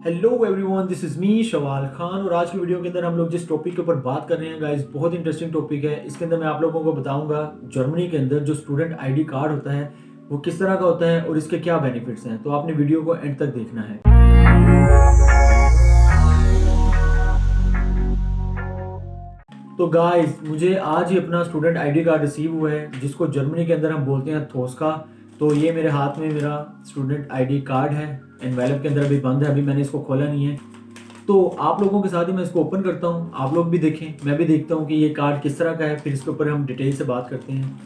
Hello everyone, this is me Shawwal Khan. और आज की वीडियो के अंदर हम लोग जिस टॉपिक के ऊपर बात कर रहे हैं गाइस, बहुत इंटरेस्टिंग टॉपिक है। इसके अंदर मैं आप लोगों को बताऊंगा जर्मनी के अंदर जो स्टूडेंट आईडी कार्ड होता है वो किस तरह का होता है और इसके क्या बेनिफिट्स हैं। तो आपने वीडियो को एंड तक देखना है। तो गाइस, मुझे आज ही अपना स्टूडेंट आईडी कार्ड रिसीव हुआ है, जिसको जर्मनी के अंदर हम बोलते हैं थोस्का। तो ये मेरे हाथ में मेरा स्टूडेंट आईडी कार्ड है। एनवेलप के अंदर अभी बंद है, अभी मैंने इसको खोला नहीं है। तो आप लोगों के साथ ही मैं इसको ओपन करता हूँ, आप लोग भी देखें, मैं भी देखता हूँ कि ये कार्ड किस तरह का है, फिर इसके ऊपर हम डिटेल से बात करते हैं।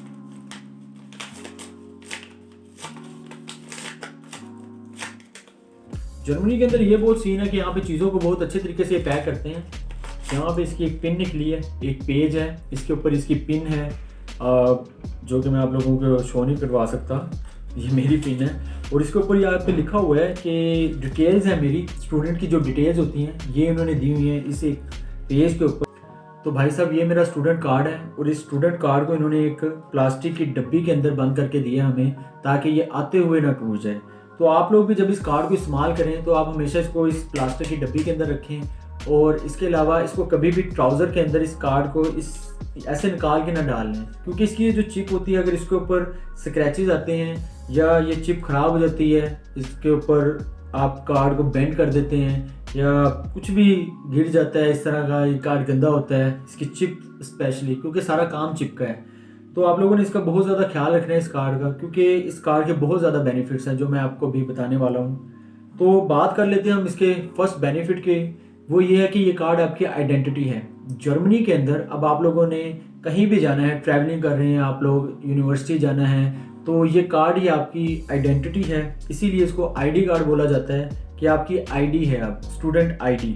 जर्मनी के अंदर ये बहुत सीन है कि यहाँ पे चीज़ों को बहुत अच्छे तरीके से पैक करते हैं। यहाँ पे इसकी एक पिन निकली है, एक पेज है, इसके ऊपर इसकी पिन है जो कि मैं आप लोगों को शो नहीं करवा सकता। ये मेरी पिन है और इसके ऊपर यहाँ पे लिखा हुआ है कि डिटेल्स है मेरी स्टूडेंट की, जो डिटेल्स होती हैं ये इन्होंने दी हुई हैं इस एक पेज के ऊपर। तो भाई साहब, ये मेरा स्टूडेंट कार्ड है और इस स्टूडेंट कार्ड को इन्होंने एक प्लास्टिक की डब्बी के अंदर बंद करके दिया हमें, ताकि ये आते हुए ना टूट जाए। तो आप लोग भी जब इस कार्ड को इस्तेमाल करें तो आप हमेशा इसको इस प्लास्टिक की डब्बी के अंदर रखें और इसके अलावा इसको कभी भी ट्राउज़र के अंदर इस कार्ड को इस ऐसे निकाल के ना डाल लें, क्योंकि इसकी जो चिप होती है, अगर इसके ऊपर स्क्रैचेस आते हैं या ये चिप ख़राब हो जाती है, इसके ऊपर आप कार्ड को बेंड कर देते हैं या कुछ भी गिर जाता है, इस तरह का ये कार्ड गंदा होता है, इसकी चिप स्पेशली, क्योंकि सारा काम चिप का है। तो आप लोगों ने इसका बहुत ज़्यादा ख्याल रखना है इस कार्ड का, क्योंकि इस कार्ड के बहुत ज़्यादा बेनिफिट्स हैं जो मैं आपको भी बताने वाला हूँ। तो बात कर लेते हैं हम इसके फर्स्ट बेनिफिट के। वो ये है कि ये कार्ड आपकी आइडेंटिटी है जर्मनी के अंदर। अब आप लोगों ने कहीं भी जाना है, ट्रैवलिंग कर रहे हैं आप लोग, यूनिवर्सिटी जाना है, तो ये कार्ड ही आपकी आइडेंटिटी है। इसीलिए इसको आईडी कार्ड बोला जाता है कि आपकी आईडी है, आप स्टूडेंट आईडी।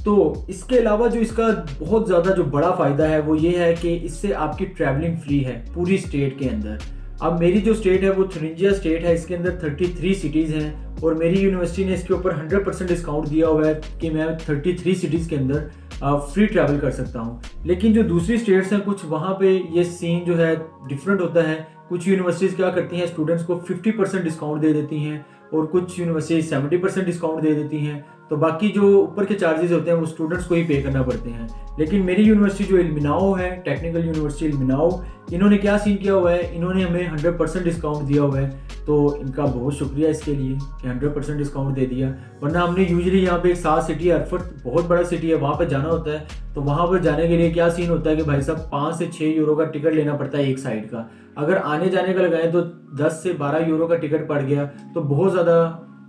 तो इसके अलावा जो इसका बहुत ज़्यादा जो बड़ा फ़ायदा है वो ये है कि इससे आपकी ट्रैवलिंग फ्री है पूरी स्टेट के अंदर। अब मेरी जो स्टेट है वो थुरिंजिया स्टेट है, इसके अंदर 33 सिटीज़ हैं और मेरी यूनिवर्सिटी ने इसके ऊपर 100% डिस्काउंट दिया हुआ है कि मैं 33 सिटीज़ के अंदर फ्री ट्रैवल कर सकता हूँ। लेकिन जो दूसरी स्टेट्स हैं कुछ, वहाँ पे ये सीन जो है डिफरेंट होता है। कुछ यूनिवर्सिटीज़ क्या करती हैं, स्टूडेंट्स को 50% डिस्काउंट दे देती हैं और कुछ यूनिवर्सिटी 70% डिस्काउंट दे देती हैं। तो बाकी जो ऊपर के चार्जेस होते हैं वो स्टूडेंट्स को ही पे करना पड़ते हैं। लेकिन मेरी यूनिवर्सिटी जो इल्मिनाओ है, टेक्निकल यूनिवर्सिटी इल्मिनाओ, इन्होंने क्या सीन किया हुआ है, इन्होंने हमें 100% डिस्काउंट दिया हुआ है। तो इनका बहुत शुक्रिया इसके लिए कि 100% डिस्काउंट दे दिया। वरना हमने यूजुअली यहाँ पे 7 सिटी, अरफट बहुत बड़ा सिटी है, वहाँ पर जाना होता है। तो वहाँ पर जाने के लिए क्या सीन होता है कि भाई साहब 5 से 6 यूरो का टिकट लेना पड़ता है एक साइड का। अगर आने जाने का लगाएं तो 10 से 12 यूरो का टिकट पड़ गया, तो बहुत ज़्यादा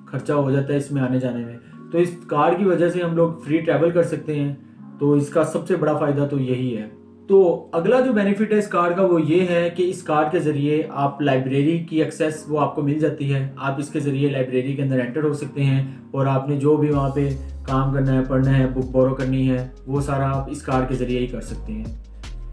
खर्चा हो जाता है इसमें आने जाने में। तो इस कार्ड की वजह से हम लोग फ्री ट्रैवल कर सकते हैं। तो इसका सबसे बड़ा फ़ायदा तो यही है। तो अगला जो बेनिफिट है इस कार्ड का वो ये है कि इस कार्ड के ज़रिए आप लाइब्रेरी की एक्सेस वो आपको मिल जाती है। आप इसके ज़रिए लाइब्रेरी के अंदर एंटर हो सकते हैं और आपने जो भी वहाँ पे काम करना है, पढ़ना है, बुक बोरो करनी है, वो सारा आप इस कार्ड के ज़रिए ही कर सकते हैं।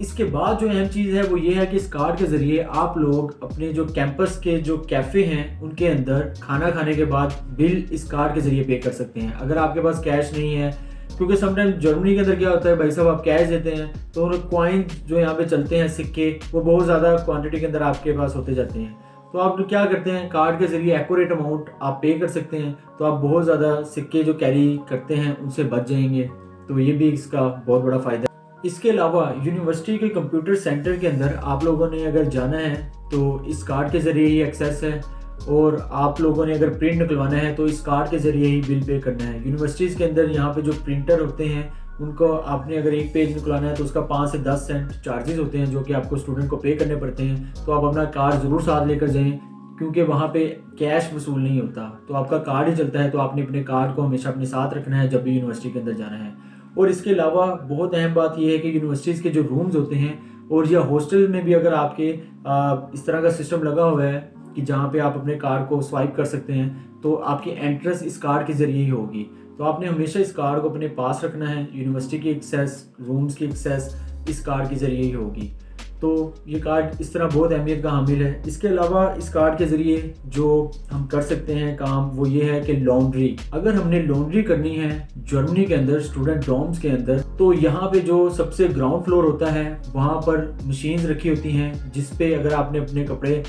इसके बाद जो अहम चीज़ है वो ये है कि इस कार्ड के ज़रिए आप लोग अपने जो कैंपस के जो कैफ़े हैं उनके अंदर खाना खाने के बाद बिल इस कार्ड के ज़रिए पे कर सकते हैं, अगर आपके पास कैश नहीं है। क्योंकि समटाइम जर्मनी के अंदर क्या होता है भाई साहब, आप कैश देते हैं तो उन कॉइन जो यहाँ पे चलते हैं, सिक्के, वो बहुत ज़्यादा क्वांटिटी के अंदर आपके पास होते जाते हैं। तो आप क्या करते हैं, कार्ड के ज़रिए एक्यूरेट अमाउंट आप पे कर सकते हैं, तो आप बहुत ज़्यादा सिक्के जो कैरी करते हैं उनसे बच जाएंगे। तो ये भी इसका बहुत बड़ा फ़ायदा है। इसके अलावा यूनिवर्सिटी के कंप्यूटर सेंटर के अंदर आप लोगों ने अगर जाना है तो इस कार्ड के ज़रिए ही एक्सेस है, और आप लोगों ने अगर प्रिंट निकलवाना है तो इस कार्ड के ज़रिए ही बिल पे करना है। यूनिवर्सिटीज़ के अंदर यहाँ पे जो प्रिंटर होते हैं उनको आपने अगर एक पेज निकलवाना है तो उसका 5 से 10 सेंट चार्जेस होते हैं जो कि आपको स्टूडेंट को पे करने पड़ते हैं। तो आप अपना कार्ड ज़रूर साथ लेकर जाएँ, क्योंकि वहाँ पे कैश वसूल नहीं होता, तो आपका कार्ड ही चलता है। तो आपने अपने कार्ड को हमेशा अपने साथ रखना है जब भी यूनिवर्सिटी के अंदर जाना है। और इसके अलावा बहुत अहम बात यह है कि यूनिवर्सिटीज़ के जो रूम्स होते हैं और या हॉस्टल में भी अगर आपके इस तरह का सिस्टम लगा हुआ है कि जहाँ पे आप अपने कार्ड को स्वाइप कर सकते हैं, तो आपकी एंट्रेंस इस कार्ड के ज़रिए ही होगी। तो आपने हमेशा इस कार्ड को अपने पास रखना है। यूनिवर्सिटी की एक्सेस, रूम्स की एक्सेस इस कार्ड के ज़रिए ही होगी। तो ये कार्ड इस तरह बहुत अहमियत का हामिल है। इसके अलावा इस कार्ड के ज़रिए जो हम कर सकते हैं काम वो ये है कि लॉन्ड्री, अगर हमने लॉन्ड्री करनी है जर्मनी के अंदर स्टूडेंट डॉर्म्स के अंदर, तो यहाँ पे जो सबसे ग्राउंड फ्लोर होता है वहाँ पर मशीन्स रखी होती हैं जिस पे अगर आपने अपने कपड़े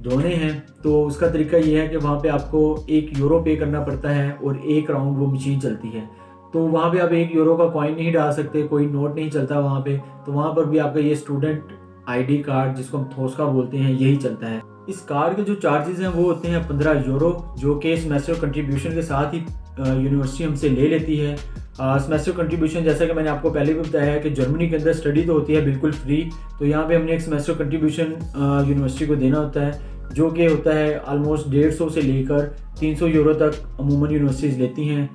धोने हैं तो उसका तरीका ये है कि वहाँ पे आपको 1 यूरो पे करना पड़ता है और 1 राउंड वो मशीन चलती है। तो वहाँ पे आप 1 यूरो का कॉइन नहीं डाल सकते, कोई नोट नहीं चलता वहाँ पे। तो वहाँ पर भी आपका ये स्टूडेंट आईडी कार्ड, जिसको हम थोस्का बोलते हैं, यही चलता है। इस कार्ड के जो चार्जेस हैं वो होते हैं 15 यूरो, जो कि सेमेस्टर कंट्रीब्यूशन के साथ ही यूनिवर्सिटी हमसे ले लेती है। सेमेस्टर कंट्रीब्यूशन, जैसा कि मैंने आपको पहले भी बताया है कि जर्मनी के अंदर स्टडी तो होती है बिल्कुल फ्री, तो यहाँ पे हमने एक सेमेस्टर कंट्रीब्यूशन यूनिवर्सिटी को देना होता है, जो कि होता है ऑलमोस्ट 150 से लेकर 300 यूरो तक अमूमन यूनिवर्सिटीज़ लेती हैं।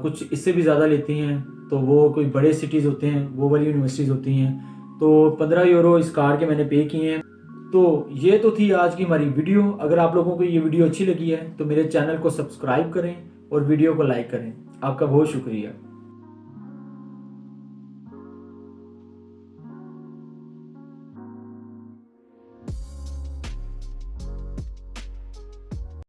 कुछ इससे भी ज़्यादा लेती हैं, तो वो कोई बड़े सिटीज़ होते हैं वो वाली यूनिवर्सिटीज़ होती हैं। तो 15 यूरो इस कार्ड के मैंने पे किए हैं। तो ये तो थी आज की हमारी वीडियो। अगर आप लोगों को ये वीडियो अच्छी लगी है तो मेरे चैनल को सब्सक्राइब करें और वीडियो को लाइक करें। आपका बहुत शुक्रिया।